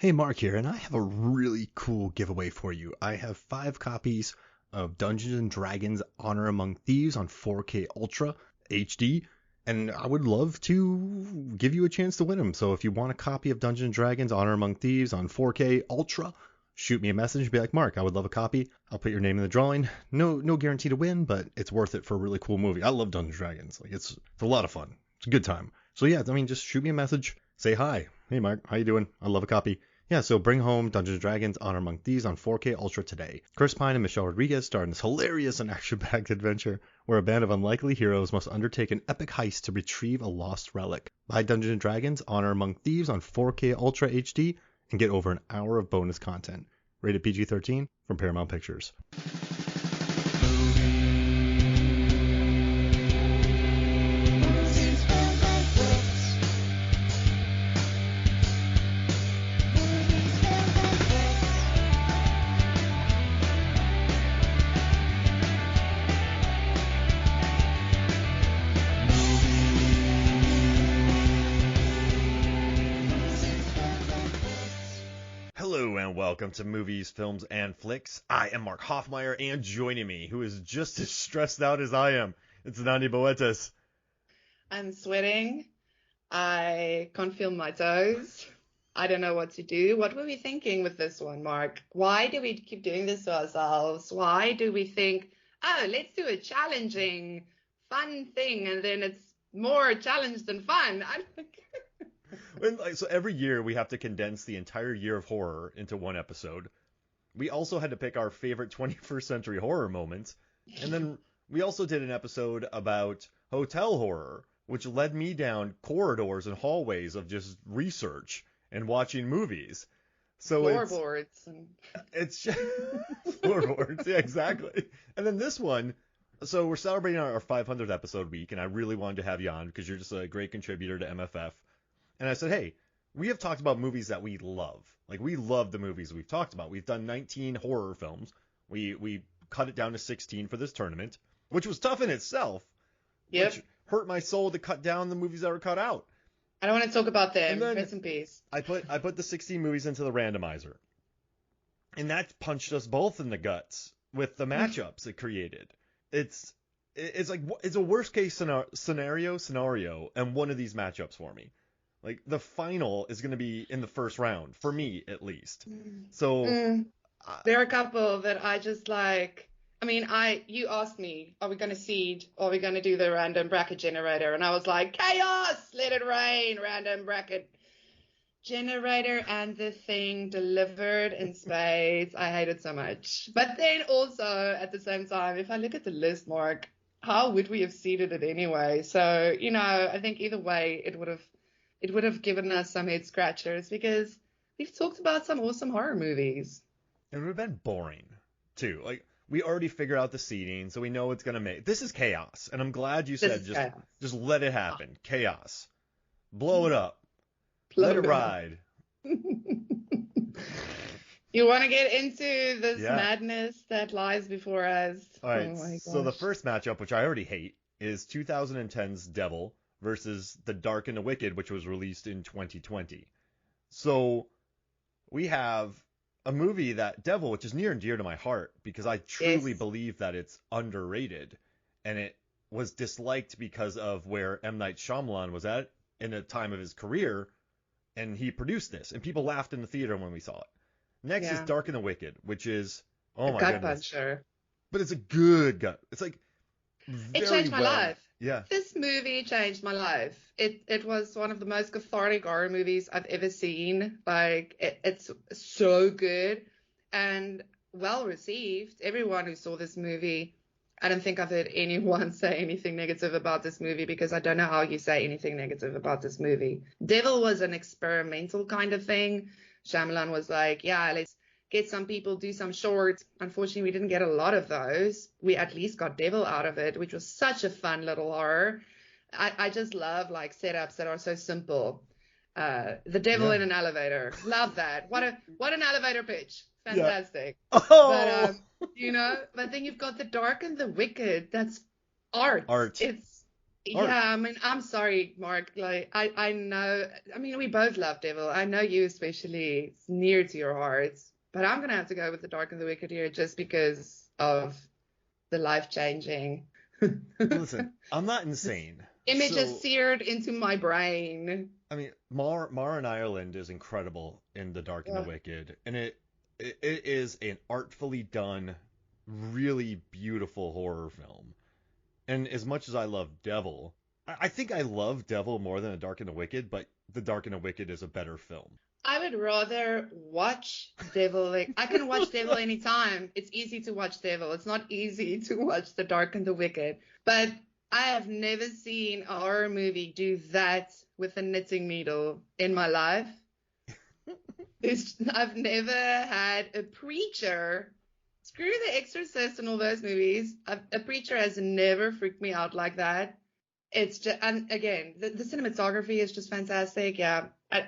Hey, Mark here, and I have a really cool giveaway for you. I have 5 copies of Dungeons and Dragons Honor Among Thieves on 4K Ultra HD, and I would love to give you a chance to win them. So if you want a copy of Dungeons and Dragons Honor Among Thieves on 4K Ultra, shoot me a message and be like, Mark, I would love a copy. I'll put your name in the drawing. No guarantee to win, but it's worth it for a really cool movie. I love Dungeons and Dragons. It's a lot of fun. It's a good time. So yeah, just shoot me a message. Say hi. Hey, Mark, how you doing? I love a copy. Yeah, so bring home Dungeons & Dragons Honor Among Thieves on 4K Ultra today. Chris Pine and Michelle Rodriguez star in this hilarious and action-packed adventure where a band of unlikely heroes must undertake an epic heist to retrieve a lost relic. Buy Dungeons & Dragons Honor Among Thieves on 4K Ultra HD and get over an hour of bonus content. Rated PG-13 from Paramount Pictures. Hello and welcome to Movies, Films, and Flicks. I am Mark Hoffmeyer, and joining me, who is just as stressed out as I am, it's Nani Boetas. I'm sweating. I can't feel my toes. I don't know what to do. What were we thinking with this one, Mark? Why do we keep doing this to ourselves? Why do we think, oh, let's do a challenging, fun thing, and then it's more challenge than fun? So every year we have to condense the entire year of horror into one episode. We also had to pick our favorite 21st century horror moments, and then we also did an episode about hotel horror, which led me down corridors and hallways of just research and watching movies. So Floorboards. It's just floorboards, yeah, exactly. And then this one, so we're celebrating our 500th episode week, and I really wanted to have you on because you're just a great contributor to MFF. And I said, hey, we have talked about movies that we love. Like, we love the movies we've talked about. We've done 19 horror films. We cut it down to 16 for this tournament, which was tough in itself. Yep. Which hurt my soul to cut down the movies that were cut out. I don't want to talk about them. And then Rest in peace. I put the 16 movies into the randomizer. And that punched us both in the guts with the matchups it created. It's a worst case scenario and one of these matchups for me. Like, the final is going to be in the first round, for me, at least. So... There are a couple that I just like. I mean, you asked me, are we going to seed or are we going to do the random bracket generator? And I was like, chaos, let it rain, random bracket generator. And the thing delivered in spades. I hate it so much. But then also, at the same time, if I look at the list, Mark, how would we have seeded it anyway? So, I think either way, it would have given us some head scratchers because we've talked about some awesome horror movies. It would have been boring, too. Like, we already figured out the seeding, so we know it's going to make... This is chaos, and I'm glad you said just let it happen. Chaos. Blow it up. Let it ride. You want to get into this madness that lies before us? All right, so the first matchup, which I already hate, is 2010's Devil versus The Dark and the Wicked, which was released in 2020. So we have a movie, that Devil, which is near and dear to my heart because I truly believe that it's underrated, and it was disliked because of where M. Night Shyamalan was at in the time of his career, and he produced this, and people laughed in the theater when we saw it. Next is Dark and the Wicked, which is, oh my goodness. Puncher. But it's a good gut. It's like it changed my life. Yeah. This movie changed my life. It was one of the most cathartic horror movies I've ever seen. Like, it's so good and well received. Everyone who saw this movie, I don't think I've heard anyone say anything negative about this movie because I don't know how you say anything negative about this movie. Devil was an experimental kind of thing. Shyamalan was like, yeah, let's get some people, do some shorts. Unfortunately, we didn't get a lot of those. We at least got Devil out of it, which was such a fun little horror. I just love like setups that are so simple. The Devil in an elevator. Love that. What an elevator pitch. Fantastic. Yeah. Oh! But, but then you've got The Dark and the Wicked. That's art. Art. It's All right. Yeah, I mean, I'm sorry, Mark. Like, I know, I mean, we both love Devil. I know you especially, it's near to your heart, but I'm gonna have to go with The Dark and the Wicked here just because of the life-changing. Listen, I'm not This insane. image is So, seared into my brain. I mean, Mar in Ireland is incredible in The Dark and the Ugh. Wicked, and it is an artfully done, really beautiful horror film. And as much as I love Devil, I think I love Devil more than The Dark and the Wicked, but The Dark and the Wicked is a better film. I would rather watch Devil. Like, I can watch Devil anytime. It's easy to watch Devil. It's not easy to watch The Dark and the Wicked. But I have never seen a horror movie do that with a knitting needle in my life. I've never had a preacher. Screw The Exorcist and all those movies. A preacher has never freaked me out like that. It's just, and again, the cinematography is just fantastic. Yeah. Uh,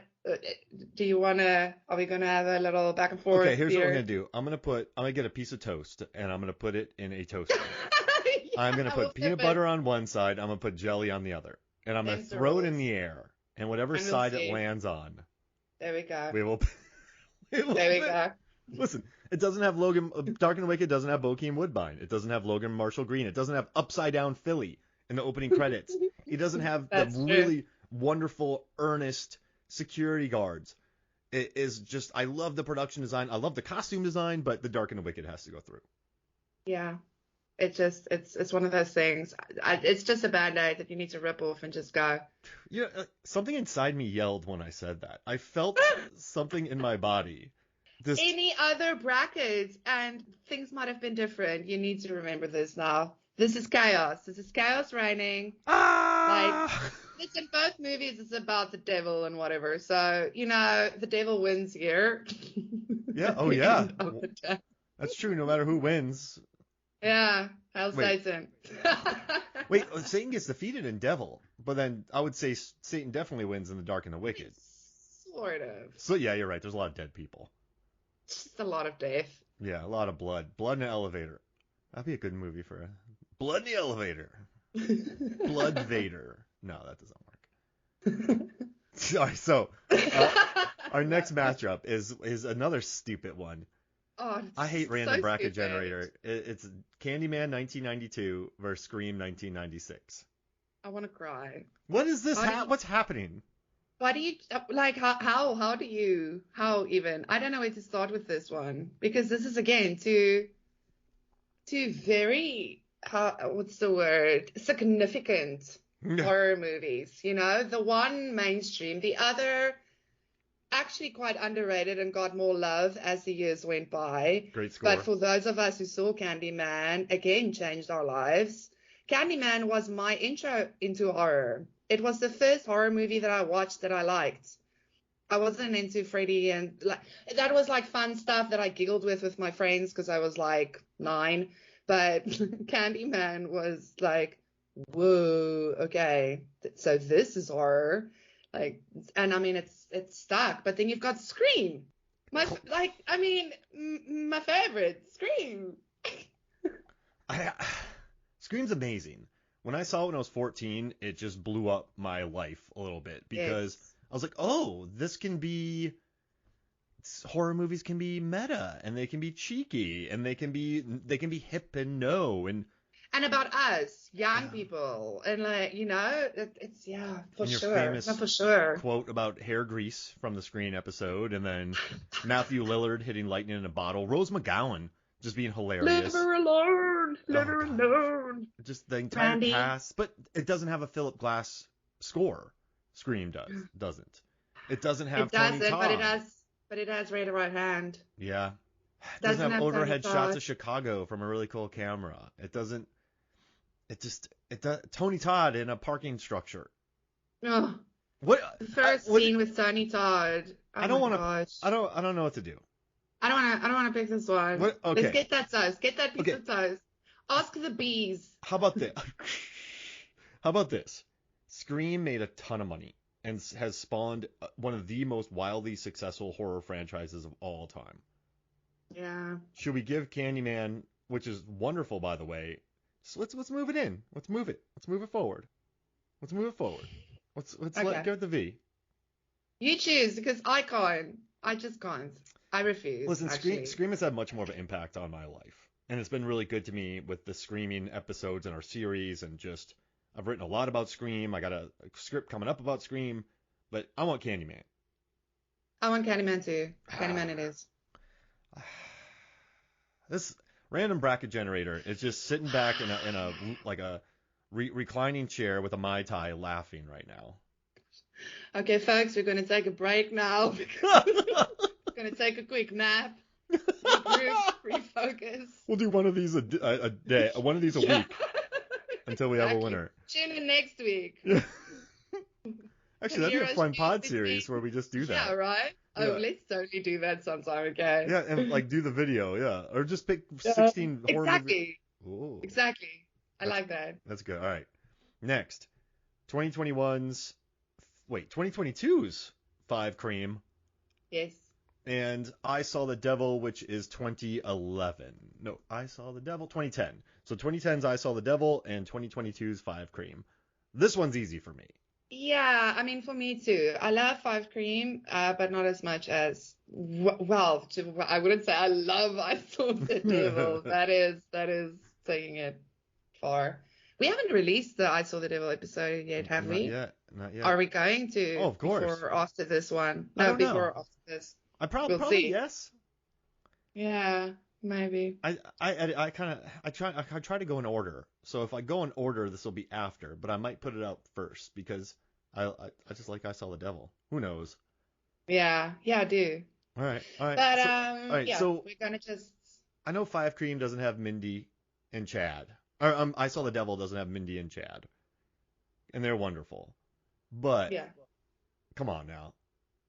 do you want to, are we going to have a little back and Okay, forth here's what we're gonna here? do. I'm gonna get a piece of toast and I'm gonna put it in a toaster. I'm gonna Yeah, we'll put flip peanut it butter on one side, I'm gonna put jelly on the other, and I'm gonna into throw it in rules. the air, and whatever And we'll side it see. lands on, There we go. we will we will There we pick. go. Listen, it doesn't have Logan. Dark and the Wicked doesn't have Bokeem Woodbine. It doesn't have Logan Marshall Green. It doesn't have Upside Down Philly in the opening credits. It doesn't have the That's true. really wonderful, earnest security guards. It is just, I love the production design. I love the costume design, but the Dark and the Wicked has to go through. Yeah. It just, it's one of those things. It's just a band-aid that you need to rip off and just go. Yeah, something inside me yelled when I said that. I felt something in my body. Just Any other brackets and things might have been different. You need to remember this now. This is chaos. This is chaos reigning. Like, ah. listen, both movies is about the devil and whatever. So, you know, the devil wins here Yeah. at Oh the yeah. end of the day. That's true. No matter who wins. Yeah, Hail Wait. Satan. Wait. Satan gets defeated in Devil, but then I would say Satan definitely wins in the Dark and the Wicked. Sort of. So yeah, you're right. There's a lot of dead people. Just a lot of death. Yeah, a lot of blood. Blood in an elevator. That'd be a good movie for a Blood in the Elevator. Blood Vader. No, that doesn't work. Sorry. So uh, our next matchup is another stupid one. Oh, I hate it's random so bracket stupid. generator. It's Candyman 1992 versus Scream 1996. I want to cry. What is this? Why do you, What's happening? why do you like how do you how even I don't know where to start with this one because this is again two very what's the word, significant horror movies, you know, the one mainstream, the other actually quite underrated and got more love as the years went by. Great But score. for those of us who saw Candyman, again changed our lives. Candyman was my intro into horror. It was the first horror movie that I watched that I liked. I wasn't into Freddy and like that was like fun stuff that I giggled with my friends because I was like 9. But Candyman was like, whoa, okay, so this is horror. Like, and I mean, it's stuck. But then you've got Scream. Like, I mean, my favorite, Scream. I, Scream's amazing. When I saw it when I was 14, it just blew up my life a little bit because Yes. I was like, oh, this can be horror movies can be meta and they can be cheeky and they can be hip and no And about us, young yeah. people, and like, you know, it's yeah, for And your sure, no, famous for sure. quote about hair grease from the Screen episode, and then Matthew Lillard hitting lightning in a bottle, Rose McGowan just being Leave hilarious. her alone, leave Oh her gosh, alone. just the entire Randy, cast, but it doesn't have a Philip Glass score. Scream doesn't. It doesn't it have Tony doesn't, Todd. but it has Ray the Right Hand. Yeah, it doesn't Doesn't have have Tony overhead shots Todd. of Chicago from a really cool camera. It doesn't. It just it does, Tony Todd in a parking structure. Oh, What? the first What? scene with Tony Todd. I Oh don't my want to. gosh. I don't know what to do. I don't wanna pick this one. What? Let's Okay. get that toast. Get that piece Okay. of toast. Ask the bees. How about this? How about this? Scream made a ton of money and has spawned one of the most wildly successful horror franchises of all time. Yeah. Should we give Candyman, which is wonderful by the way, so let's move it in. Let's move it. Let's move it forward. Let's move it forward. Let's Okay. go with the V. You choose because I can't. I just can't. I refuse, Listen, actually. Scream has had much more of an impact on my life, and it's been really good to me with the Screaming episodes in our series, and just I've written a lot about Scream. I got a script coming up about Scream, but I want Candyman. I want Candyman too. Candyman it is. This random bracket generator is just sitting back in a like a reclining chair with a Mai Tai laughing right now. Okay, folks, we're going to take a break now because we're going to take a quick nap, regroup, refocus. We'll do one of these a day, one of these a Yeah. week until we have a Exactly. winner. Tune in next week. Actually, that'd be a Heroes fun choose pod this series week. where we just do that. Yeah, right? Yeah. Oh, let's totally do that sometime, okay? Yeah, and like do the video, yeah, or just pick Yeah. 16 horror movies. Exactly. Ooh, Exactly. I that's like that. that's good. All right, next, 2022's Five Cream, Yes. and I Saw the Devil, which is 2011. No, I Saw the Devil 2010. So 2010's I Saw the Devil and 2022's Five Cream. This one's easy for me. Yeah, I mean, for me too. I love Five Cream, but not as much as, well, I wouldn't say I love I Saw the Devil. That is taking it far. We haven't released the I Saw the Devil episode yet, have Not we? yet, not yet. Are we going to? Oh, of course. Before or after this one? I No, don't know. before or after this. I We'll probably see. yes. Yeah, maybe. I try to go in order. So if I go in order, this will be after, but I might put it out first because I just like I Saw the Devil. Who knows? Yeah, I do. All right. But right, yeah, so we're gonna just. I know Five Cream doesn't have Mindy and Chad. Or I Saw the Devil doesn't have Mindy and Chad. And they're wonderful. But Yeah. come on now.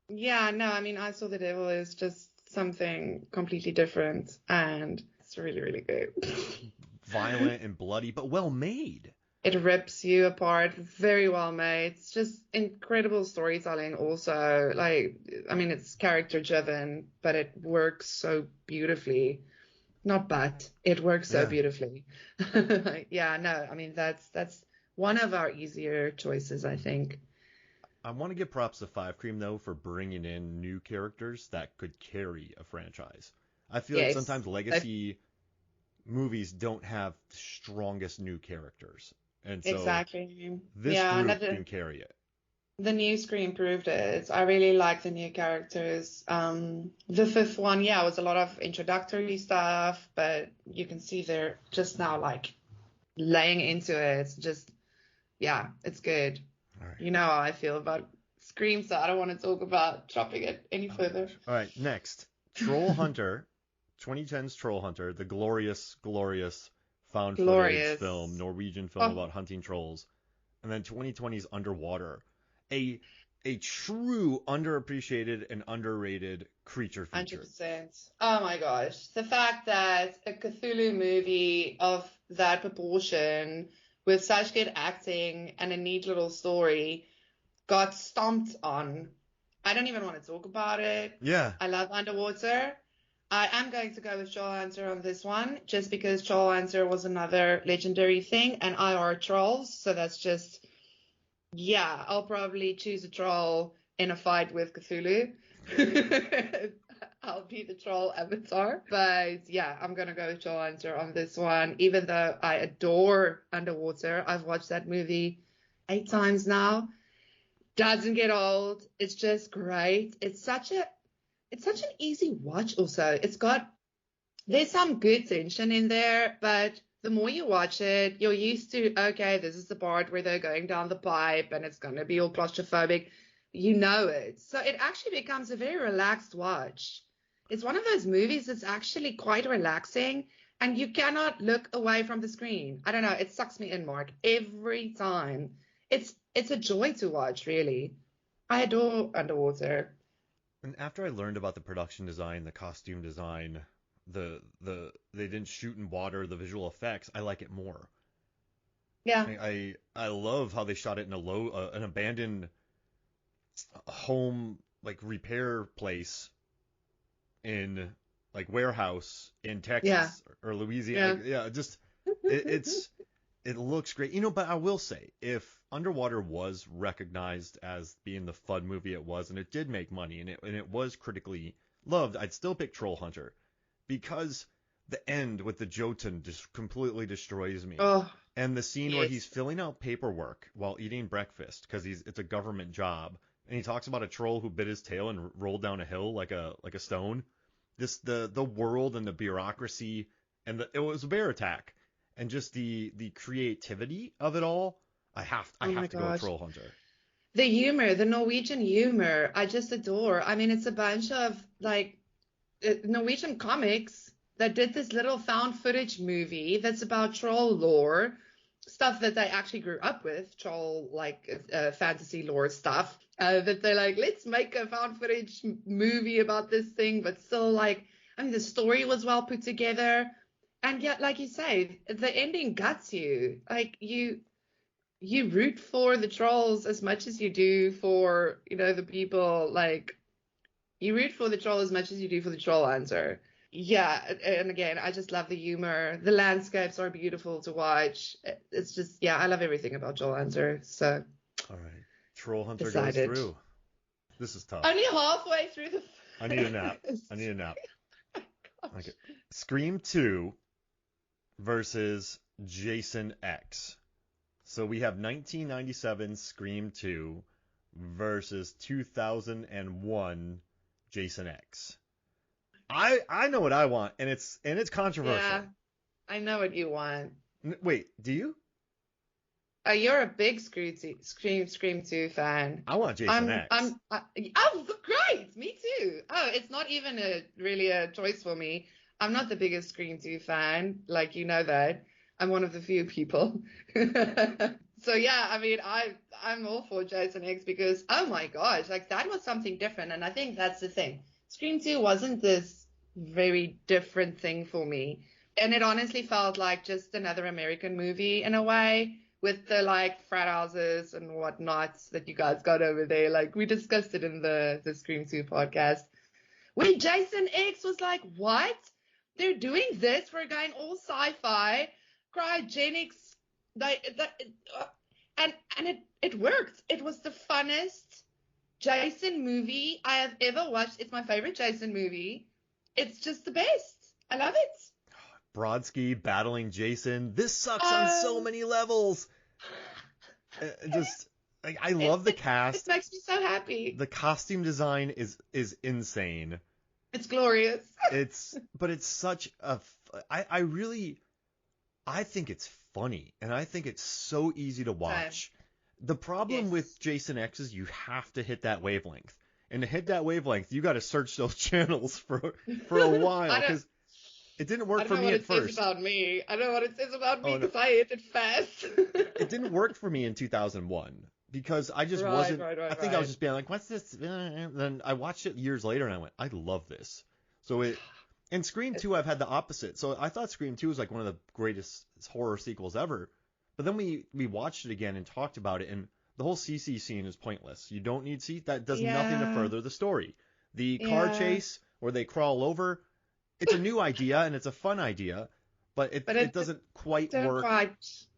Yeah, no, I mean, I Saw the Devil is just something completely different, and it's really, really good. Violent and bloody, but well made. It rips you apart, very well made. It's just incredible storytelling also. Like, I mean, it's character driven, but it works so beautifully. Not but, it works so Yeah. beautifully. Yeah, no, I mean, that's one of our easier choices, I think. I want to give props to Five Cream though for bringing in new characters that could carry a franchise. I feel like Yes. sometimes legacy movies don't have the strongest new characters, and so Exactly. this Yeah, group another. can carry it. The new Scream proved it. I really like the new characters. The fifth one, yeah, was a lot of introductory stuff, but you can see they're just now like laying into it. Just, yeah, it's good. All right. You know how I feel about Scream, so I don't want to talk about dropping it any further. All right, next, Troll Hunter, 2010's Troll Hunter, the glorious found footage Glorious. film, Norwegian film Oh. about hunting trolls, and then 2020's Underwater, a true underappreciated and underrated creature feature. 100%. Oh my gosh. The fact that a Cthulhu movie of that proportion with such good acting and a neat little story got stomped on. I don't even want to talk about it. Yeah, I love Underwater. I am going to go with Troll Hunter on this one, just because Troll Hunter was another legendary thing, and I are trolls, so that's just, yeah, I'll probably choose a troll in a fight with Cthulhu. I'll be the troll avatar. But yeah, I'm gonna go with Troll Hunter on this one, even though I adore Underwater. I've watched that movie 8 times now. Doesn't get old. It's just great. It's such an easy watch also. There's some good tension in there, but the more you watch it, you're used to, okay, this is the part where they're going down the pipe and it's going to be all claustrophobic. You know it. So it actually becomes a very relaxed watch. It's one of those movies that's actually quite relaxing and you cannot look away from the screen. I don't know. It sucks me in, Mark, every time. It's a joy to watch, really. I adore Underwater. and after I learned about the production design, the costume design, the they didn't shoot in water, the visual effects, I like it more. Yeah. I love how they shot it in an abandoned home, like repair place in like warehouse in Texas Yeah. or Louisiana. Yeah. Like, yeah, just it looks great. But I will say, if Underwater was recognized as being the fun movie it was, and it did make money, and it was critically loved. I'd still pick Troll Hunter because the end with the Jotun just completely destroys me. Oh, And the scene where yes. he's filling out paperwork while eating breakfast because it's a government job, and he talks about a troll who bit his tail and rolled down a hill like a stone. The world and the bureaucracy and it was a bear attack, and just the creativity of it all. I Oh my have to go with gosh. Troll Hunter. The humor, the Norwegian humor, I just adore. I mean, it's a bunch of like Norwegian comics that did this little found footage movie that's about troll lore, stuff that they actually grew up with, troll like fantasy lore stuff. That they're like, let's make a found footage movie about this thing, but still like, I mean, the story was well put together, and yet, like you say, the ending guts you. Like you root for the trolls as much as you do for, the people. Like you root for the troll as much as you do for the troll hunter. Yeah, and again, I just love the humor. The landscapes are beautiful to watch. It's just, yeah, I love everything about Troll Hunter. So All right, Troll Hunter goes decided. through. This is tough. Only halfway through the I need a nap. I need a nap. Okay. Scream 2 versus Jason X. So we have 1997 Scream 2 versus 2001 Jason X. I know what I want, and it's controversial. Yeah, I know what you want. Wait, do you? You're a big Scream 2 fan. I want Jason X. Oh, great. Me too. Oh, it's not even really a choice for me. I'm not the biggest Scream 2 fan, like you know that. I'm one of the few people. So yeah, I mean, I'm all for Jason X because oh my gosh, like that was something different, and I think that's the thing. Scream 2 wasn't this very different thing for me, and it honestly felt like just another American movie in a way, with the like frat houses and whatnot that you guys got over there. Like we discussed it in the Scream 2 podcast. When Jason X was like, what? They're doing this? We're going all sci-fi, cryogenics, and it worked. It was the funnest Jason movie I have ever watched. It's my favorite Jason movie. It's just the best. I love it. Brodsky battling Jason. This sucks on so many levels. Just like I love the cast. It makes me so happy. The costume design is insane. It's glorious. But it's such a I think it's funny, and I think it's so easy to watch. The problem with Jason X is you have to hit that wavelength. And to hit that wavelength, you got to search those channels for a while because it didn't work for me at first. I don't know what it says about me because I hit it fast. It didn't work for me in 2001 because I just wasn't. I think I was just being like, "What's this?" And then I watched it years later and I went, "I love this." And Scream 2, I've had the opposite. So I thought Scream 2 was like one of the greatest horror sequels ever. But then we watched it again and talked about it, and the whole CC scene is pointless. You don't need CC. That does nothing to further the story. The car chase where they crawl over, it's a new idea and it's a fun idea, but it doesn't quite work.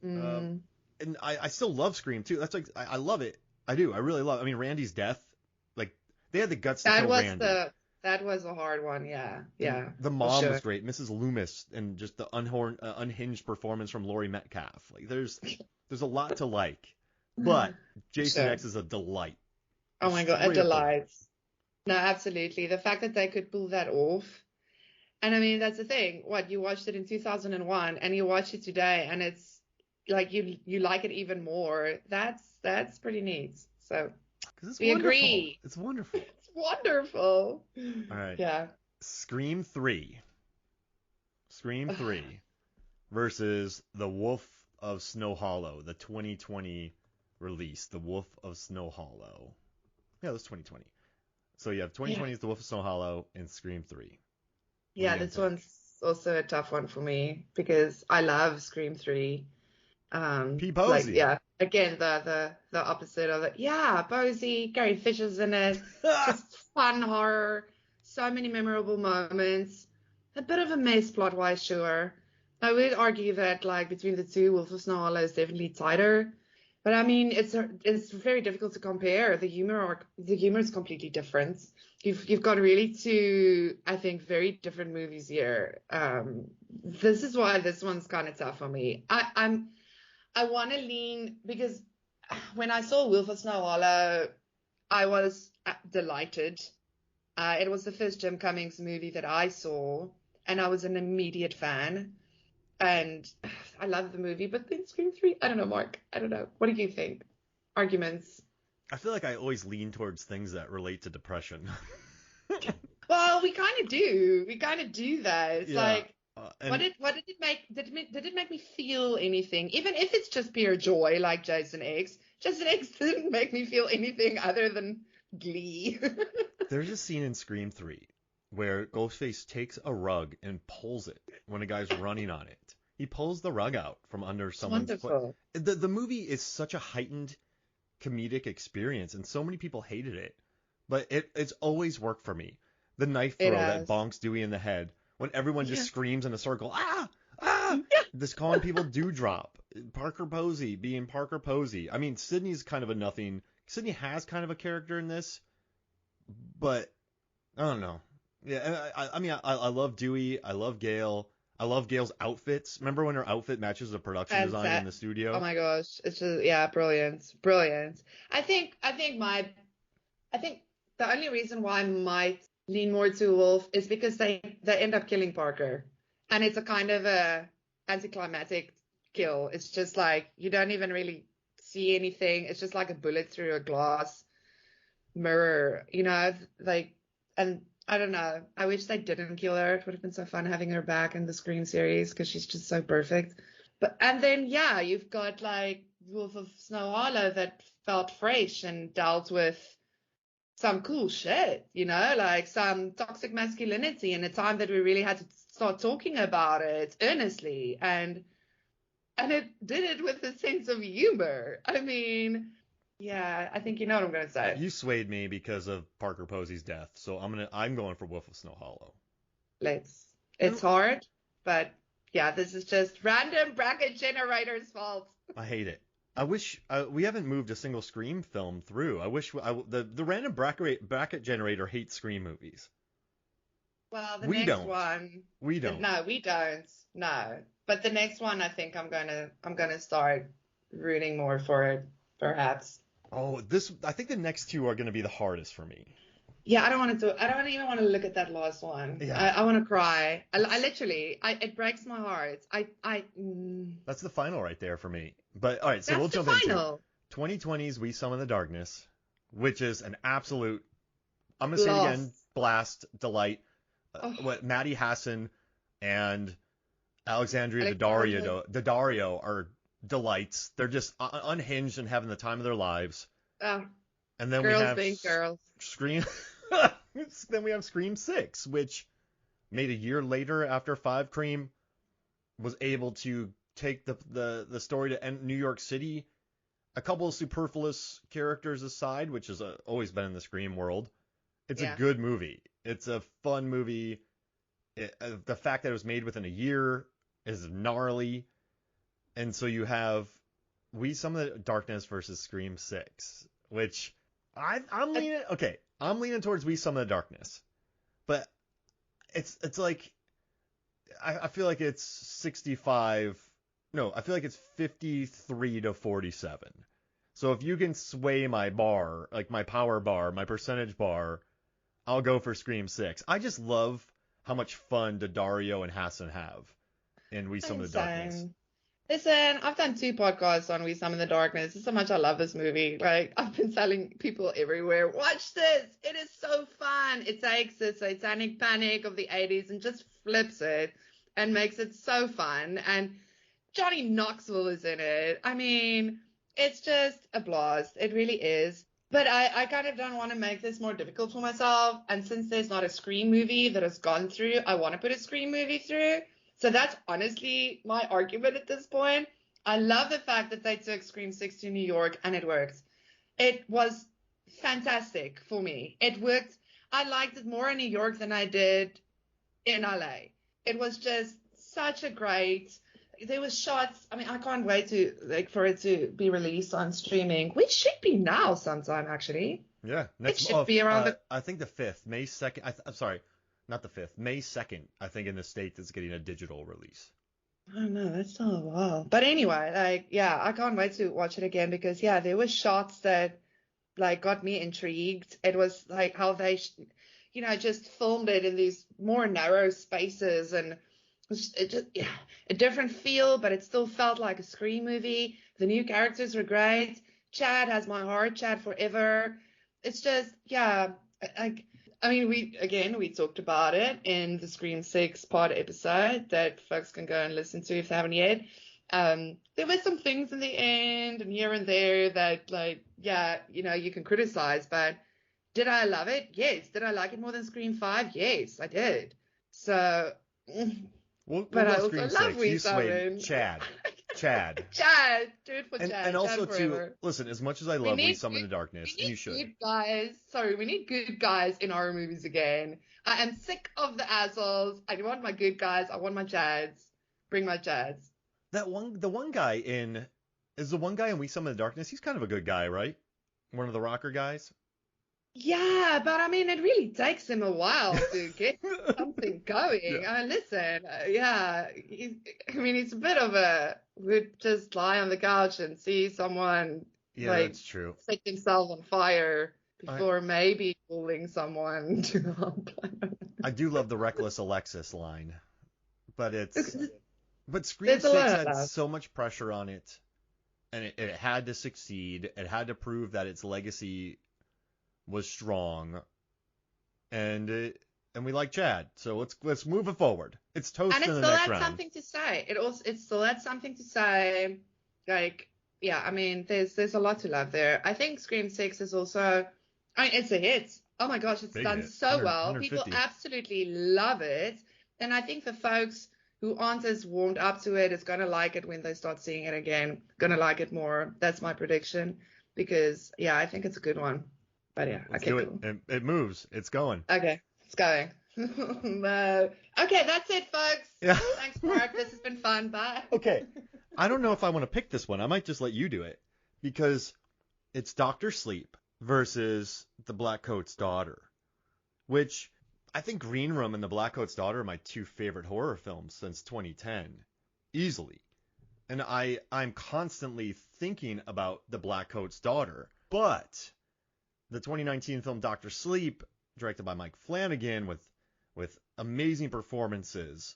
And I still love Scream 2. That's like I love it. I do. I really love it. I mean, Randy's death, like they had the guts to kill Randy. That was a hard one, yeah. The mom was great, Mrs. Loomis, and just the unhinged performance from Laurie Metcalf. Like there's a lot to like, but Jason X is a delight. Oh my god, a delight. No, absolutely. The fact that they could pull that off, and I mean that's the thing. What, you watched it in 2001 and you watch it today, and it's like you like it even more. That's pretty neat. So we agree. It's wonderful. Wonderful. All right. Yeah. Scream 3 versus The Wolf of Snow Hollow, the 2020 release, The Wolf of Snow Hollow. Yeah, that's 2020. So you have 2020's The Wolf of Snow Hollow and Scream 3. Yeah, this one's also a tough one for me because I love Scream 3. P. Posey. Again, the opposite of it. Yeah, Posey, Gary Fisher's in it. Just fun horror. So many memorable moments. A bit of a mess plot-wise, sure. I would argue that, like, between the two, Wolf of Snow Hollow is definitely tighter. But I mean, it's very difficult to compare. The humor is completely different. You've got really two, I think, very different movies here. This is why this one's kind of tough for me. I want to lean because when I saw Wolf of Snow Hollow, I was delighted. It was the first Jim Cummings movie that I saw, and I was an immediate fan. And I love the movie, but then Scream 3, I don't know, Mark. I don't know. What do you think? Arguments? I feel like I always lean towards things that relate to depression. Well, we kind of do. We kind of do that. It's Yeah. like, And what did it make? Did it make me feel anything? Even if it's just pure joy, like Jason X. Jason X didn't make me feel anything other than glee. there's a scene in Scream 3 where Ghostface takes a rug and pulls it when a guy's running on it. He pulls the rug out from under It's someone's foot. wonderful. The movie is such a heightened comedic experience, and so many people hated it, but it's always worked for me. The knife It throw that has. bonks Dewey in the head when everyone just Yeah. screams in a circle, ah, ah, just calling people Dewdrop. Parker Posey being Parker Posey. I mean, Sydney's kind of a nothing. Sydney has kind of a character in this, but I don't know. Yeah, I mean, I love Dewey. I love Gail. I love Gail's outfits. Remember when her outfit matches the production And design in that, the oh studio? my gosh, it's just yeah, brilliant, brilliant. I think the only reason why I might lean more to Wolf is because they end up killing Parker, and it's a kind of a anticlimactic kill. It's just like you don't even really see anything. It's just like a bullet through a glass mirror, like, and I don't know. I wish they didn't kill her. It would have been so fun having her back in the Scream series because she's just so perfect. But and then yeah, you've got like Wolf of Snow Hollow that felt fresh and dealt with some cool shit, like some toxic masculinity in a time that we really had to start talking about it earnestly, and it did it with a sense of humor. I mean, yeah, I think you know what I'm gonna say. You swayed me because of Parker Posey's death, so I'm going for Wolf of Snow Hollow. Let's. And It's hard, but yeah, this is just random bracket generator's fault. I hate it. I wish we haven't moved a single Scream film through. I wish the random bracket generator hates Scream movies. Well, the We next don't. one, We don't. no, we don't. No, but the next one, I think I'm gonna start rooting more for it, perhaps. Oh, I think the next two are going to be the hardest for me. Yeah, I don't even want to look at that last one. Yeah, I want to cry. I literally, it breaks my heart. that's the final right there for me. But all right, so That's we'll the jump into final. 2020's We Summon the Darkness, which is an absolute, I'm going to say it Blast. again, blast, delight. Oh, What Maddie Hassan and Alexandria Alexandria. Daddario are delights. They're just unhinged and having the time of their lives. Oh, And then we girls have being girls. Scream. Then we have Scream 6, which made a year later after Five Cream was able to take the story to end New York City. A couple of superfluous characters aside, which has always been in the Scream world. It's Yeah. a good movie. It's a fun movie. The fact that it was made within a year is gnarly. And so you have We Summon the Darkness versus Scream 6, which I'm leaning okay. I'm leaning towards We Summon the Darkness, but it's like I feel like it's 65. No, I feel like it's 53 to 47. So if you can sway my bar, like my power bar, my percentage bar, I'll go for Scream 6. I just love how much fun Daddario and Hassan have in We Summon the Darkness. Insane. Listen, I've done 2 podcasts on We Summon the Darkness. This is how much I love this movie. Like, I've been telling people everywhere, watch this. It is so fun. It takes the satanic panic of the 80s and just flips it and makes it so fun. And Johnny Knoxville is in it. I mean, it's just a blast. It really is. But I kind of don't want to make this more difficult for myself. And since there's not a Scream movie that has gone through, I want to put a Scream movie through. So that's honestly my argument at this point. I love the fact that they took Scream 6 to New York and it worked. It was fantastic for me. It worked. I liked it more in New York than I did in LA. It was just such a great there was shots. I mean, I can't wait to like for it to be released on streaming, which should be now sometime actually. Yeah, It next should be around the. I think the 5th, May 2nd. I'm sorry, not the 5th, May 2nd. I think in the States it's getting a digital release. I don't know, that's still a while. But anyway, like yeah, I can't wait to watch it again because yeah, there were shots that like got me intrigued. It was like how they, just filmed it in these more narrow spaces and it just yeah, a different feel, but it still felt like a Scream movie. The new characters were great. Chad has my heart, Chad forever. It's just yeah, like I mean we talked about it in the Scream 6 pod episode that folks can go and listen to if they haven't yet. There were some things in the end and here and there that like, yeah, you can criticize, but did I love it? Yes. Did I like it more than Scream 5? Yes, I did. So, We'll but go I also Scream love 6. Wee You swayed Summon. Chad. Chad, do it for And Chad. and also Chad too, forever. listen, as much as I We love We need Summon good, the Darkness, we and you need should. good guys. Sorry, we need good guys in horror movies again. I am sick of the assholes. I want my good guys. I want my Chads. Bring my Chads. The one guy in We Summon the Darkness. He's kind of a good guy, right? One of the rocker guys. Yeah, but I mean, it really takes him a while to get something going. Yeah. I mean, listen, yeah, he's a bit of a would just lie on the couch and see someone Yeah, like that's true. set himself on fire I before maybe pulling someone to help. I do love the reckless Alexis line, but Scream There's a 6 lot of had that. so much pressure on it, and it had to succeed. It had to prove that its legacy was strong, and we like Chad, so let's move it forward. It's toast And in it the still next had round. something to say. It still had something to say. Like, yeah, I mean, there's a lot to love there. I think Scream 6 is also, I mean, it's a hit. Oh my gosh, it's Big done hit. so 100 well. People 150. absolutely love it. And I think the folks who aren't as warmed up to it is gonna like it when they start seeing it again. Gonna like it more. That's my prediction. Because yeah, I think it's a good one. But yeah, Let's okay, do it. cool. It moves. It's going. Okay, it's going. No. Okay, that's it, folks. Yeah. Thanks, Mark. This has been fun. Bye. Okay. I don't know if I want to pick this one. I might just let you do it because it's Doctor Sleep versus The Blackcoat's Daughter, which I think Green Room and The Blackcoat's Daughter are my two favorite horror films since 2010, easily. And I'm constantly thinking about The Blackcoat's Daughter, but the 2019 film Doctor Sleep, directed by Mike Flanagan with amazing performances.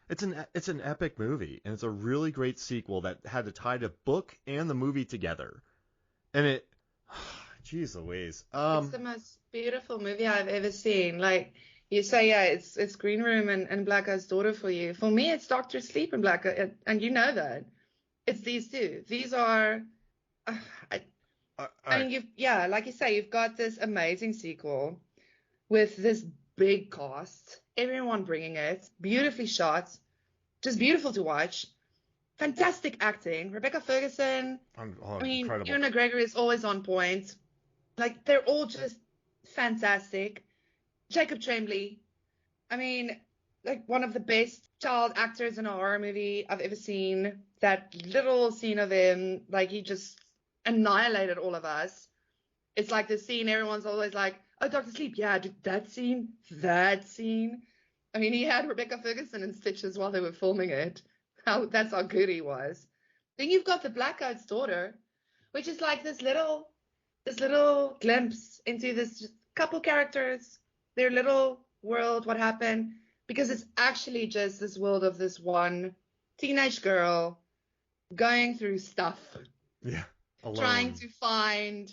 It's an epic movie, and it's a really great sequel that had to tie the book and the movie together. And it, jeez Louise. It's the most beautiful movie I've ever seen. Like you say, yeah, it's Green Room and Blackcoat's Daughter for you. For me, it's Doctor Sleep and Blackcoat, and you know that. It's these two. These are, I mean, like you say, you've got this amazing sequel with this big cast, everyone bringing it, beautifully shot, just beautiful to watch, fantastic acting. Rebecca Ferguson, I mean, incredible. Ewan McGregor is always on point. Like, they're all just fantastic. Jacob Tremblay, I mean, like one of the best child actors in a horror movie I've ever seen. That little scene of him, like he just annihilated all of us. It's like the scene everyone's always like, oh, Dr. Sleep, yeah, that scene. I mean, he had Rebecca Ferguson in stitches while they were filming it. That's how good he was. Then you've got The Blackcoat's Daughter, which is like this little glimpse into this couple characters, their little world, what happened, because it's actually just this world of this one teenage girl going through stuff, Yeah. Alone. trying to find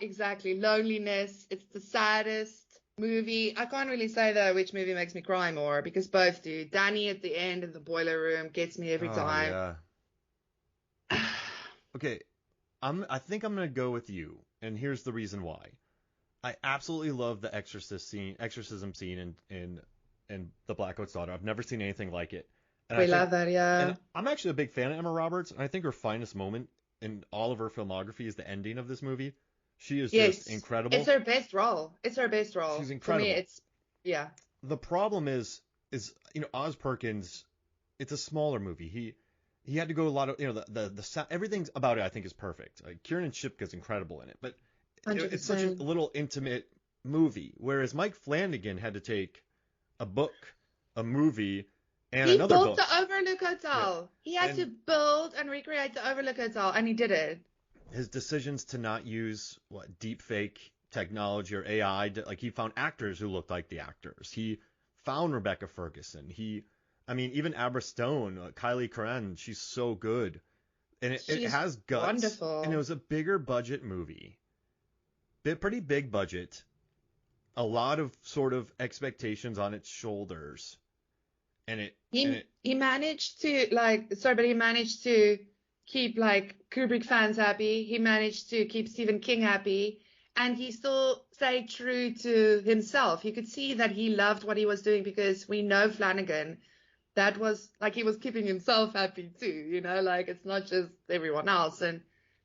exactly loneliness. It's the saddest movie. I can't really say though which movie makes me cry more because both do. Danny at the end in the boiler room gets me every time. Yeah. Okay. I think I'm gonna go with you, and here's the reason why. I absolutely love the exorcism scene in The Blackcoat's Daughter. I've never seen anything like it. And We love that, yeah. And I'm actually a big fan of Emma Roberts, and I think her finest moment in all of her filmography is the ending of this movie. She is just incredible. It's her best role. She's incredible. For me, it's, yeah. The problem is Oz Perkins it's a smaller movie. He had to go a lot of, the sound, everything about it I think is perfect. Like Kieran Shipka's incredible in it, but it's such a 100%. little intimate movie. Whereas Mike Flanagan had to take a book, a movie, and He another built book. the Overlook Yeah. Hotel. He had to And build and recreate the Overlook Hotel, and he did it. his decisions to not use deep fake technology or AI, like he found actors who looked like the actors. He found Rebecca Ferguson. I mean, even Abra Stone, Kylie Curran, she's so good, and it She's has guts. And it wonderful. was a bigger budget movie, pretty big budget, a lot of sort of expectations on its shoulders, and it and it He managed to like sorry, but he managed to keep like Kubrick fans happy. He managed to keep Stephen King happy, and he still stayed true to himself. You could see that he loved what he was doing because we know Flanagan. That was like he was keeping himself happy too, like it's not just everyone else. And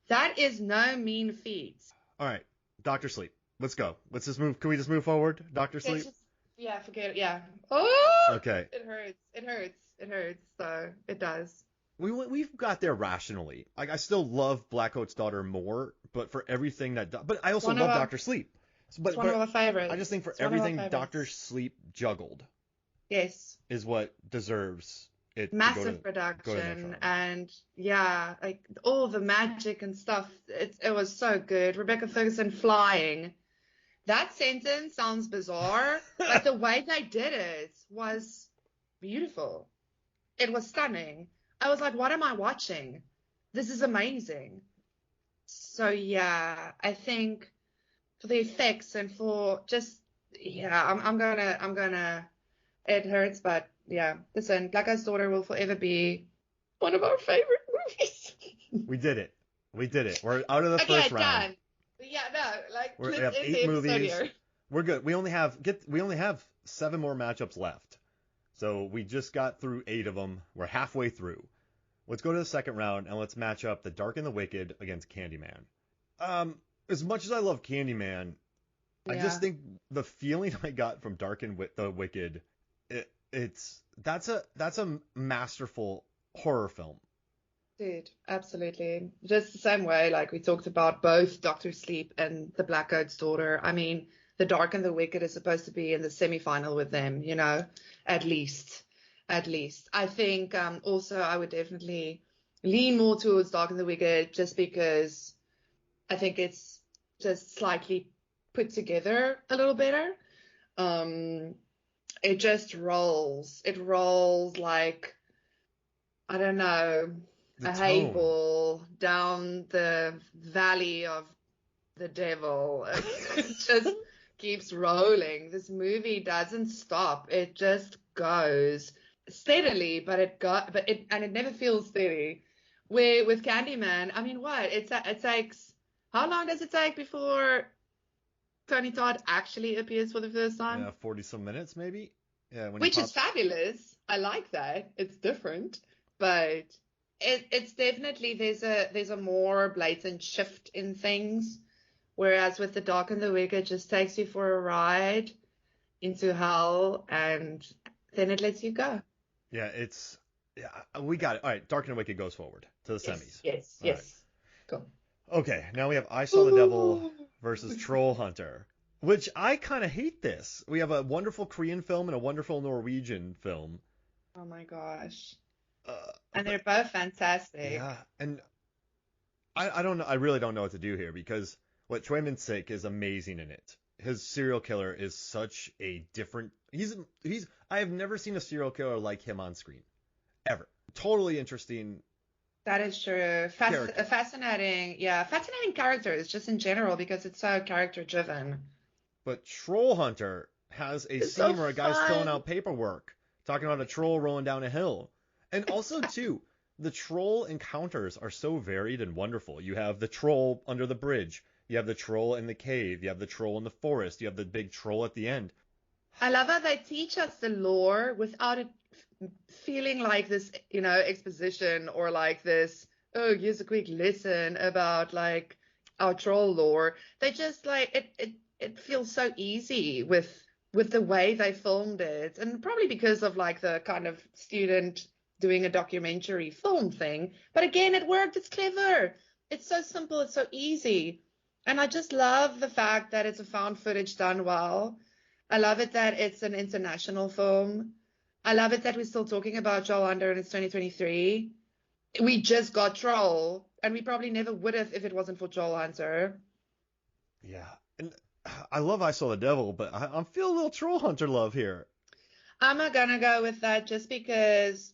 that is no mean feat. All right, Doctor Sleep. Let's go. Let's just move. Can we just move forward, Doctor It's Sleep? just, yeah, forget it. Yeah. Oh, Okay. it hurts. It hurts. It hurts. So it does. We've got there rationally. Like I still love Blackcoat's Daughter more, but for everything but I also One of love our, Doctor Sleep. it's one of our I just favorites. think for It's one of our everything Doctor favorites. Sleep juggled Yes. is what deserves it to Massive go to next production round. and yeah, like all the magic and stuff. It was so good. Rebecca Ferguson flying. That sentence sounds bizarre, but the way they did it was beautiful. It was stunning. I was like, what am I watching? This is amazing. So yeah, I think for the effects and for just yeah, I'm gonna it hurts, but yeah, listen, Black Eyed Daughter will forever be one of our favorite movies. We did it. We did it. We're out of the Okay, first round. done. Yeah, no, like We let's have end 8 the episode movies. here. We're good. We only have 7 more matchups left. So we just got through 8 of them. We're halfway through. Let's go to the second round and let's match up The Dark and the Wicked against Candyman. As much as I love Candyman, I Yeah, just think the feeling I got from Dark and the Wicked, that's a masterful horror film. dude, absolutely. Just the same way, like we talked about both Doctor Sleep and The Black Coat's Daughter. I mean, The Dark and the Wicked is supposed to be in the semi-final with them, at least. At least. I think also I would definitely lean more towards Dark and the Wicked just because I think it's just slightly put together a little better. Um, it just rolls. It rolls like, I don't know, The a hay tone. ball down the valley of the devil. It just keeps rolling. This movie doesn't stop. It just goes steadily, but it never feels steady. Where with Candyman, I mean, what? It takes how long does it take before Tony Todd actually appears for the first time? Yeah, 40 some minutes maybe. Yeah, when he Which is pops. fabulous. I like that. It's different, but it's definitely there's a more blatant shift in things. Whereas with The Dark and the Wicked, it just takes you for a ride into hell and then it lets you go. Yeah, we got it. All right, Dark and Wicked goes forward to the Yes, semis. yes, All right. yes. Cool. Okay, now we have I Saw the Devil Ooh. versus Troll Hunter, which I kind of hate this. We have a wonderful Korean film and a wonderful Norwegian film. Oh my gosh. Uh, And but they're both fantastic. yeah, and I don't know. I really don't know what to do here because what Choi Min-sik is amazing in it. His serial killer is such a different. He's. I have never seen a serial killer like him on screen, ever. Totally interesting That is true. character. Fascinating characters just in general because it's so character driven. But Troll Hunter has a It's scene so where a guy's filling fun. out paperwork, talking about a troll rolling down a hill. And also, too, the troll encounters are so varied and wonderful. You have the troll under the bridge, you have the troll in the cave, you have the troll in the forest, you have the big troll at the end. I love how they teach us the lore without it feeling like this, exposition or like this, oh, here's a quick lesson about like our troll lore. They just like it feels so easy with the way they filmed it. And probably because of like the kind of student doing a documentary film thing. But again, it worked. It's clever. It's so simple. It's so easy. And I just love the fact that it's a found footage done well. I love it that it's an international film. I love it that we're still talking about Joel Hunter and it's 2023. We just got Troll, and we probably never would have if it wasn't for Joel Hunter. Yeah, and I love I Saw the Devil, but I'm feeling a little Troll Hunter love here. I'm not gonna go with that just because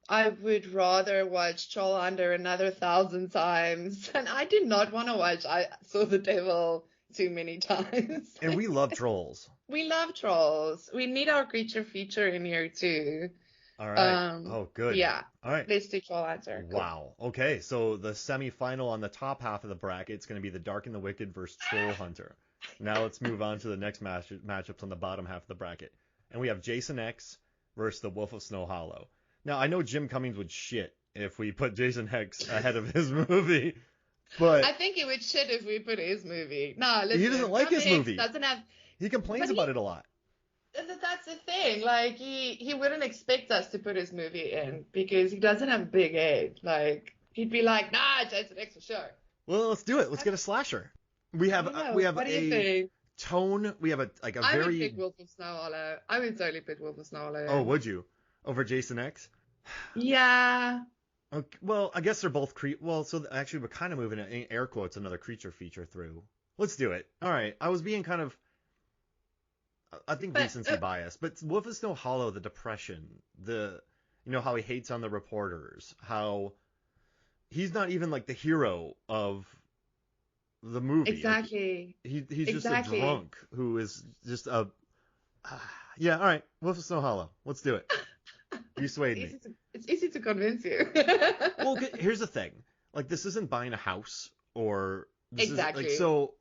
I would rather watch Troll Hunter another 1,000 times, and I do not want to watch I Saw the Devil too many times. And we love trolls. We love trolls. We need our creature feature in here too. All right. Oh, good. Yeah. All right. Let's do Troll Hunter. Cool. Wow. Okay, so the semifinal on the top half of the bracket is going to be The Dark and the Wicked versus Troll Hunter. Now let's move on to the next matchups on the bottom half of the bracket. And we have Jason X versus The Wolf of Snow Hollow. Now, I know Jim Cummings would shit if we put Jason X ahead of his movie, but I think he would shit if we put his movie. No, listen. he doesn't like his movie. Doesn't have. He complains about it a lot. That's the thing. Like he wouldn't expect us to put his movie in because he doesn't have a big head. Like he'd be like, nah, Jason X for sure. Well, let's do it. Let's get a slasher. We have what do you think? Tone. We have a I very. would pick Wolf of Snow Hollow. I would totally pick Wolf of Snow Hollow. Oh, would you? Over Jason X? Yeah. Okay, well, I guess they're both well, so actually we're kind of moving it in air quotes another creature feature through. Let's do it. All right. I was being kind of I think recency bias, but Wolf of Snow Hollow, the depression, how he hates on the reporters, how he's not even like the hero of the movie. Exactly. Like, he's just a drunk who is just a yeah. All right, Wolf of Snow Hollow. Let's do it. You swayed me. It's easy to convince you. Well, here's the thing. Like, this isn't buying a house or this exactly. Is, like, so.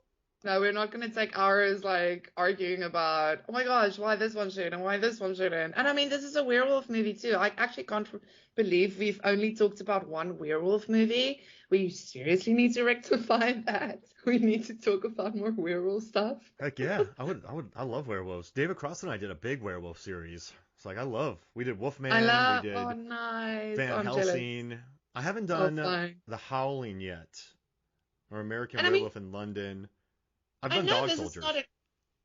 No, we're not going to take hours, like, arguing about, oh my gosh, why this one shouldn't and why this one shouldn't. And I mean, this is a werewolf movie, too. I actually can't believe we've only talked about one werewolf movie. We seriously need to rectify that. We need to talk about more werewolf stuff. Heck yeah. I love werewolves. David Cross and I did a big werewolf series. It's like, we did Wolfman. We did nice. Van Helsing. I haven't done The Howling yet. Or American Werewolf in London. I've done Dog Soldiers.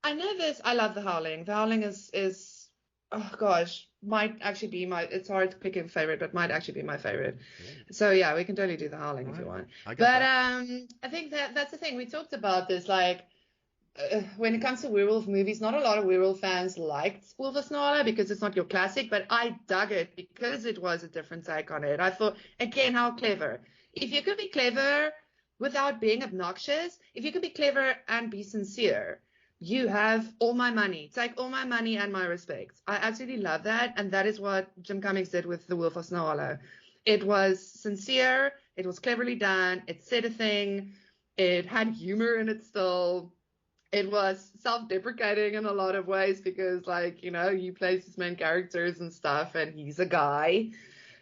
I know this. I love The Howling. The Howling is oh gosh, might actually be it's hard to pick a favorite, but might actually be my favorite. Ooh. So yeah, we can totally do The Howling if you want. I think that's the thing. We talked about this, like, when it comes to werewolf movies, not a lot of werewolf fans liked Wolf of Snow Hollow because it's not your classic, but I dug it because it was a different take on it. I thought, again, how clever. If you could be clever without being obnoxious, if you could be clever and be sincere, you have all my money. Take all my money and my respect. I absolutely love that, and that is what Jim Cummings did with The Wolf of Snow Hollow. It was sincere, it was cleverly done, it said a thing, it had humor in it still. It was self-deprecating in a lot of ways because, like, he plays his main characters and stuff, and he's a guy.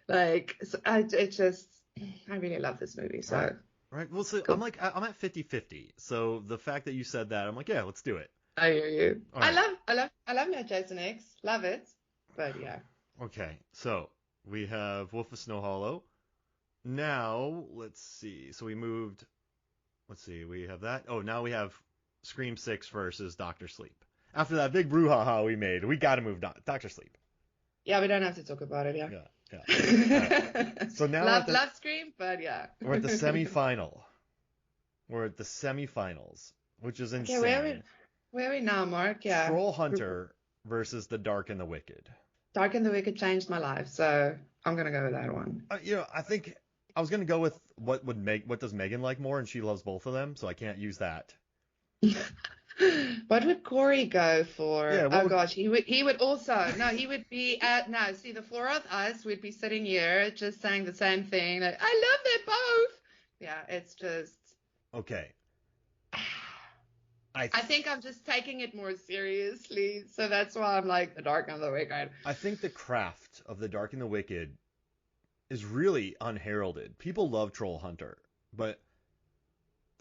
Like, so I really love this movie. So right. Well, so cool. I'm at 50-50. So the fact that you said that, I'm like, yeah, let's do it. I hear you. Right. I love my Jason X. Love it. But yeah. Okay. So we have Wolf of Snow Hollow. Now let's see. So we moved. Let's see. We have that. Oh, now we have Scream 6 versus Dr. Sleep. After that big brouhaha we made, we got to move Dr. Sleep. Yeah, we don't have to talk about it, yeah. Right. So now love Scream, but yeah. We're at the semifinal. We're at the semifinals, which is insane. Okay, where are we now, Mark? Yeah. Troll Hunter versus The Dark and the Wicked. Dark and the Wicked changed my life, so I'm gonna go with that one. I think I was gonna go with what does Megan like more, and she loves both of them, so I can't use that. What would Corey go for? Yeah, gosh, he would also. No, he would be see, the four of us would be sitting here just saying the same thing. Like, I love them both. Yeah, it's just. Okay. I think I'm just taking it more seriously, so that's why I'm like The Dark and the Wicked. I think the craft of The Dark and the Wicked is really unheralded. People love Troll Hunter, but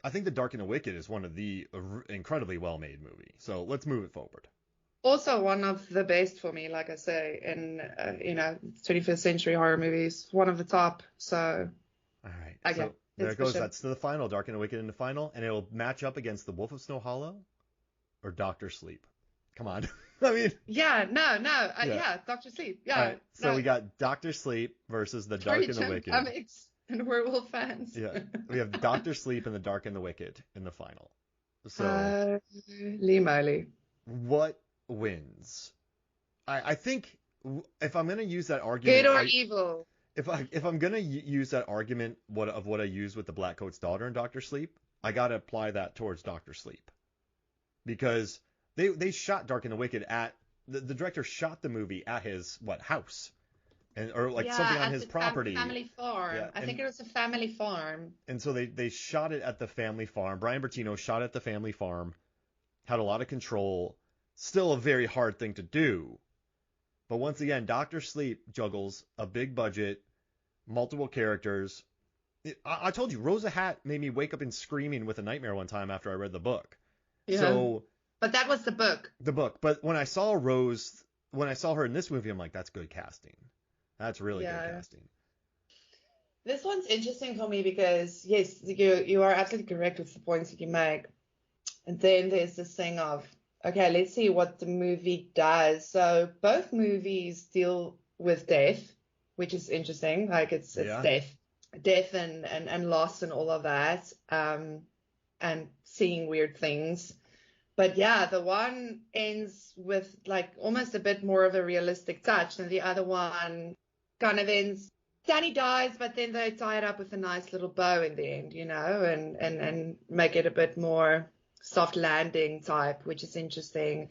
I think The Dark and the Wicked is one of the incredibly well-made movies. So let's move it forward. Also one of the best for me, like I say, in 21st century horror movies. One of the top. So All right. okay, So there it's it for goes. sure. That's to the final. Dark and the Wicked in the final, and it'll match up against The Wolf of Snow Hollow or Doctor Sleep. Come on. I mean, Yeah, no, yeah. yeah, Doctor Sleep. All Yeah, right. So we got Doctor Sleep versus The Dark Sorry, and the Jim Wicked. Comics and werewolf fans. Yeah. We have Doctor Sleep and The Dark and the Wicked in the final. So Holy moly. what wins? I think if I'm gonna use that Good argument, or evil? if I'm gonna use that argument what I used with the Black Coat's daughter in Doctor Sleep, I gotta apply that towards Doctor Sleep because they shot Dark and the Wicked at the director shot the movie at his house or like Yeah, something on at his the property. family farm. Yeah, I think it was a family farm. and so they shot it at the family farm. Brian Bertino shot at the family farm, had a lot of control. Still a very hard thing to do. But once again, Doctor Sleep juggles a big budget, multiple characters. I told you, Rosa Hat made me wake up and screaming with a nightmare one time after I read the book. Yeah. So But that was the book. the book. But when I saw her in this movie, I'm like, that's good casting. That's really good casting. This one's interesting for me because yes, you are absolutely correct with the points that you make. And then there's this thing of, okay, let's see what the movie does. So both movies deal with death, which is interesting. Like it's death and loss and all of that, and seeing weird things. But yeah, the one ends with like almost a bit more of a realistic touch, and the other one kind of ends. Danny dies, but then they tie it up with a nice little bow in the end, and make it a bit more soft landing type, which is interesting.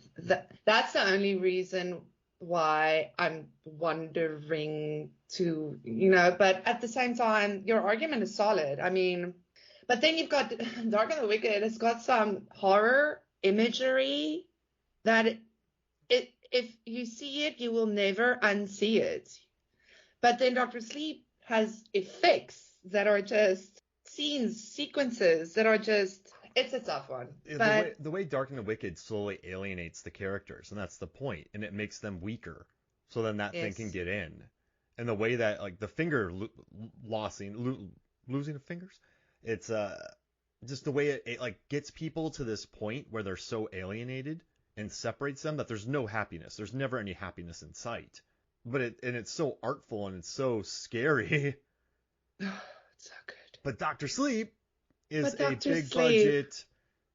That's the only reason why I'm wondering to, but at the same time, your argument is solid. I mean, but then you've got Dark and the Wicked. It's got some horror imagery that if you see it, you will never unsee it. But then Dr. Sleep has effects that are just scenes, sequences that are just, it's a tough one. But the way Dark and the Wicked slowly alienates the characters, and that's the point, and it makes them weaker. So then that thing can get in. And the way that, like, the finger losing of fingers, it's just the way it like gets people to this point where they're so alienated and separates them that there's no happiness. There's never any happiness in sight. But it's so artful and it's so scary. It's so good. But Doctor Sleep is a big budget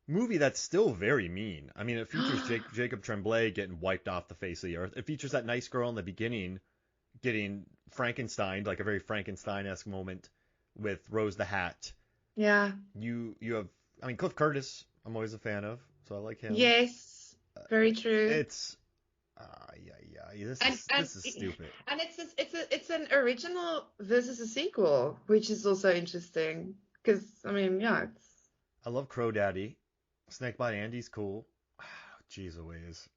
movie that's still very mean. I mean, it features Jacob Tremblay getting wiped off the face of the earth. It features that nice girl in the beginning getting Frankenstein, like a very Frankenstein-esque moment with Rose the Hat. Yeah. You have, I mean, Cliff Curtis, I'm always a fan of, so I like him. Yes, very true. It's this is stupid. And it's an original versus a sequel, which is also interesting because I mean, yeah, I love Crow Daddy. Snakebite Andy's cool. Jeez Louise.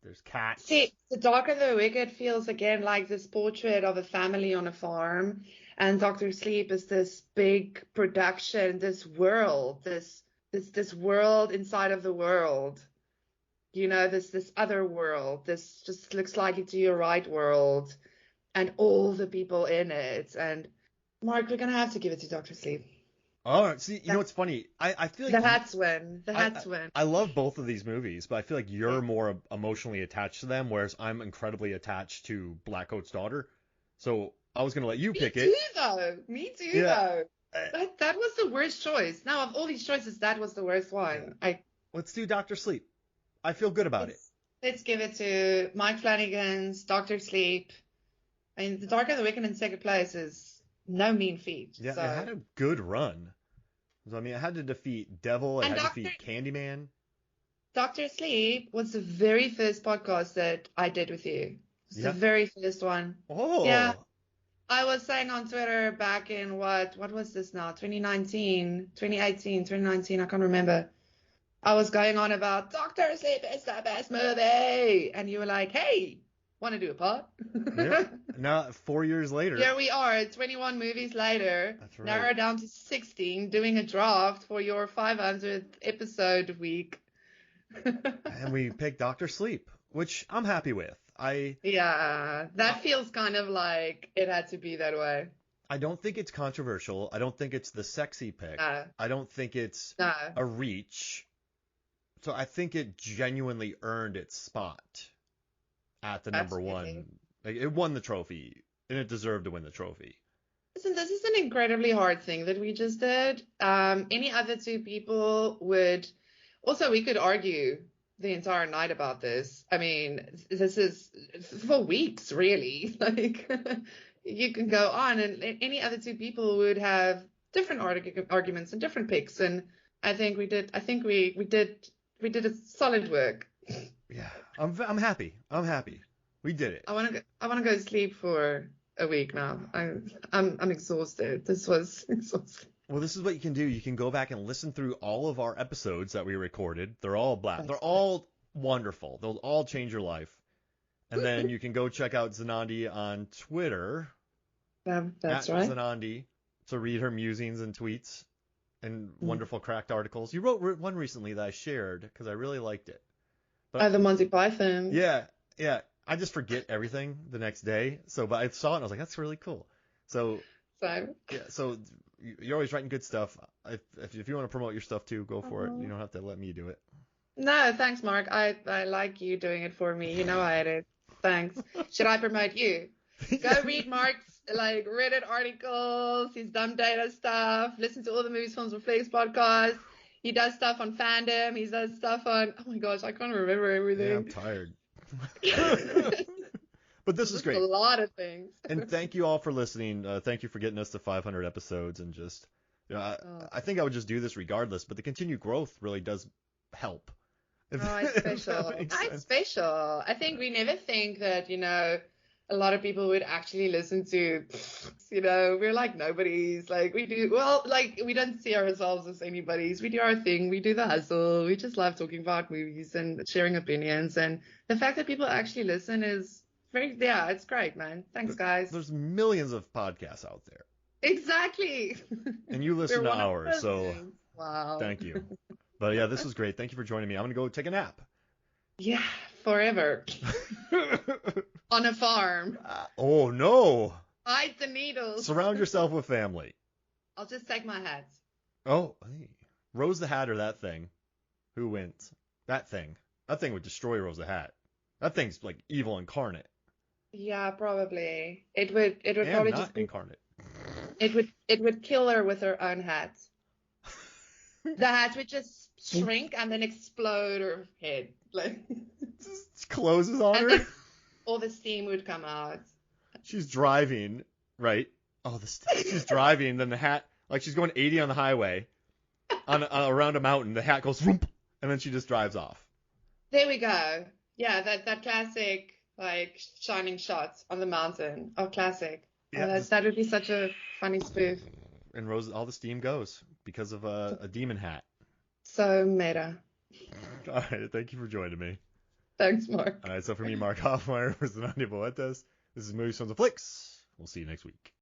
There's cats. See, The Dark and the Wicked feels again like this portrait of a family on a farm, and Doctor Sleep is this big production, this world, this world inside of the world. This other world, this just looks like it's your right world, and all the people in it. And Mark, we're gonna have to give it to Doctor Sleep. Oh, see, you know what's funny? I feel like the hats win. The hats win. I love both of these movies, but I feel like you're more emotionally attached to them, whereas I'm incredibly attached to Black Coat's daughter. So I was gonna let you pick it. Me too, though. That was the worst choice. Now, of all these choices, that was the worst one. Yeah. Let's do Doctor Sleep. I feel good about it. Let's give it to Mike Flanagan's Doctor Sleep. I mean, The Dark and the Wicked in second place is no mean feat. Yeah, so. It had a good run. So, I mean, it had to defeat Devil. It had to defeat Candyman. Doctor Sleep was the very first podcast that I did with you. It's the very first one. Oh. Yeah. I was saying on Twitter back in what was this now? 2019, 2019, I can't remember. I was going on about Doctor Sleep is the best movie. And you were like, hey, want to do a pod? Yeah. Now, 4 years later. Here we are, 21 movies later. That's right. Narrowed down to 16, doing a draft for your 500th episode week. And we picked Doctor Sleep. which I'm happy with. Yeah, that feels kind of like it had to be that way. I don't think it's controversial. I don't think it's the sexy pick. No, I don't think it's no. a reach. So I think it genuinely earned its spot at the number Absolutely. one. Like, it won the trophy, and it deserved to win the trophy. Listen, this is an incredibly hard thing that we just did. Any other two people would also, we could argue the entire night about this. I mean, this is for weeks, really. Like, you can go on, and any other two people would have different arguments and different picks. And I think we did. I think we did a solid work. Yeah, I'm happy. I'm happy. We did it. I want to go to sleep for a week now. I'm exhausted. This was exhausting. Well, this is what you can do. You can go back and listen through all of our episodes that we recorded. They're all black. They're all wonderful. They'll all change your life. And then you can go check out Zanandi on Twitter. That's at right. Zanandi, to read her musings and tweets and wonderful cracked articles. You wrote one recently that I shared because I really liked it. But The Monty Python. yeah. I just forget everything the next day. But I saw it and I was like, that's really cool. So you're always writing good stuff. If you want to promote your stuff too, go for it. You don't have to let me do it. No, thanks, Mark. I like you doing it for me. You know I did. Thanks. Should I promote you? Go read Mark's Reddit articles, his dumb data stuff. Listen to all the Movies, Films, and Flicks podcast. He does stuff on fandom. He does stuff on. Oh my gosh, I can't remember everything. Yeah, I'm tired. But this is great. A lot of things. And thank you all for listening. Thank you for getting us to 500 episodes, and just, I think I would just do this regardless. But the continued growth really does help. Oh, it's special. It's special. I think we never think that, a lot of people would actually listen to, we're like nobodies. Like we don't see ourselves as anybody's. We do our thing. We do the hustle. We just love talking about movies and sharing opinions. And the fact that people actually listen is it's great, man. Thanks, guys. There's millions of podcasts out there. Exactly. And you listen to ours, so wow. Thank you. But yeah, this was great. Thank you for joining me. I'm going to go take a nap. Yeah, forever. On a farm. Oh, no. Hide the needles. Surround yourself with family. I'll just take my hat. Oh, hey. Rose the Hat or that thing? Who wins? That thing. That thing would destroy Rose the Hat. That thing's like evil incarnate. Yeah, probably. It would and probably not just incarnate. It would kill her with her own hat. The hat would just shrink and then explode her head. Just closes on her. Then all the steam would come out. She's driving, right? Oh, she's driving, then the hat, like she's going 80 on the highway, around a mountain. The hat goes whoop, and then she just drives off. There we go. Yeah, that classic shining shot on the mountain. Oh, classic. Yeah, that would be such a funny spoof. And Rose, all the steam goes because of a demon hat. So meta. All right, thank you for joining me. Thanks, Mark. All right, so for me, Mark Hoffmeyer, was Zanandi Boetas. This is Movies, Films, and Flicks. We'll see you next week.